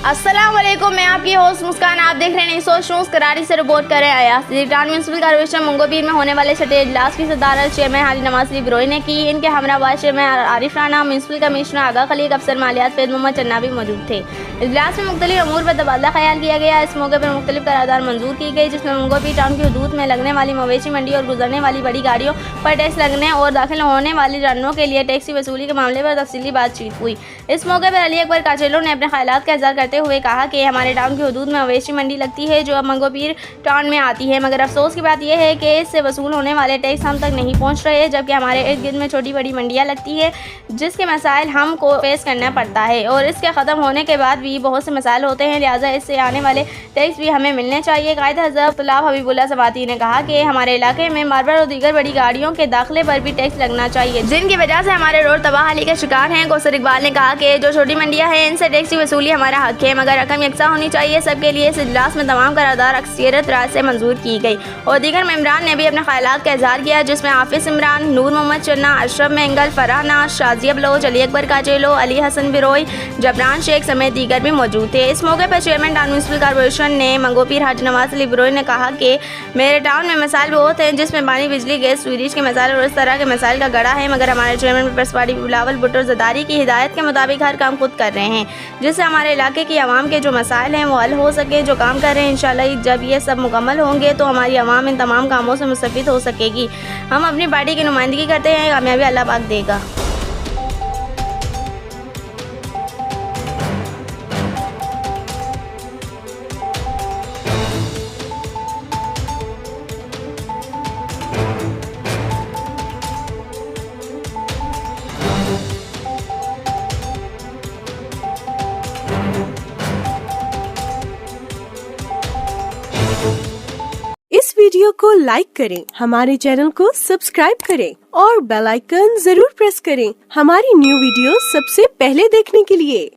अस्सलाम वालेकुम, मैं आपकी होस्ट मुस्कान। आप देख रहे हैं सोच न्यूज़। कराची से रिपोर्ट कर रहे हैं। रिटार्न म्यूनसिपल कॉर्पोरेशन मंगोपीर में होने वाले छठे इजलास की सदारत चेयरमैन हाजी नवाज अली बिरोई ने की। इनके हमराह chairman Arif Rana, municipal commissioner Agha Khaliq, अफसर मालियात फैद मोहम्मद चन्ना भी मौजूद थे। इजलास में मुख्तलिफ अमूर पर तबादला ख्याल किया गया। इस मौके पर मुख्तलिफ करारदाद मंजूर की गई, जिसमें मंगोपीर टाउन की हदूद में लगने वाली मवेशी मंडी और गुजरने वाली बड़ी गाड़ियों पर टैक्स लगने और दाखिल होने वाली जानवरों के लिए टैक्स की वसूली के मामले पर तफसीली बातचीत हुई। इस मौके पर अली अकबर काचेलो ने अपने ख्यालात का इज़हार करते हुए कहा कि हमारे टाउन की हदूद में मवेशी मंडी लगती है जो अब मंगोपीर टाउन में आती है, मगर अफसोस की बात यह है कि इससे वसूल होने वाले टैक्स हम तक नहीं पहुंच रहे, जबकि हमारे इर्द गिर्द में छोटी बड़ी मंडियां लगती है जिसके मसाइल हमको फेस करना पड़ता है और इसके ख़त्म होने के बाद भी बहुत से मसाइल होते हैं, लिहाजा इससे आने वाले टैक्स भी हमें मिलने चाहिए। कायद हज़रत तलाब हबीबुल्लाह समाती ने कहा कि हमारे इलाके में मार्बल और दीगर बड़ी गाड़ियों के दाखिले पर भी टैक्स लगना चाहिए, जिनकी वजह से हमारे रोड तबाही के शिकार हैं। कौसर इकबाल ने कहा कि जो छोटी मंडियां हैं इनसे टैक्स की वसूली हमारा हक है, मगर रकम यकसा होनी चाहिए सबके लिए। इस इजलास में तमाम करारदाद अक्सरियत राय से मंजूर की गई और दीगर मेंबरान ने भी अपने ख्यालात का इजहार किया, जिसमें हाफिज इमरान, नूर मोहम्मद चन्ना, अशरफ मेंगल, फराह नाज, शाजिया बलोच, अली अकबर काचेलो, अली हसन बिरोई, जबरान शेख समेत दीगर भी मौजूद थे। इस मौके पर चेयरमैन टाउन म्यूनसिपल कॉर्पोरेशन ने मंगोपीर हाजी नवाज अली बिरोई ने कहा कि मेरे टाउन में मसाइल बहुत हैं, जिसमें पानी, बिजली, गैस, सीवरेज के मसाइल और इस तरह के मसाइल का गड़ा है, मगर हमारे chairman Peoples Party Bilawal Bhutto Zardari की हिदायत के मुताबिक हर काम खुद कर रहे हैं, जिससे हमारे इलाके की आवाम के जो मसाइल हैं वो हल हो सके। जो काम कर रहे हैं इंशाल्लाह जब ये सब मुकम्मल होंगे तो हमारी आवाम इन तमाम कामों से मुस्तफ़ीद हो सकेगी। हम अपनी पार्टी की नुमाइंदगी करते हैं, कामयाबी अल्लाह पाक देगा। इस वीडियो को लाइक करें, हमारे चैनल को सब्सक्राइब करें और बेल आइकन जरूर प्रेस करें हमारी न्यू वीडियो सबसे पहले देखने के लिए।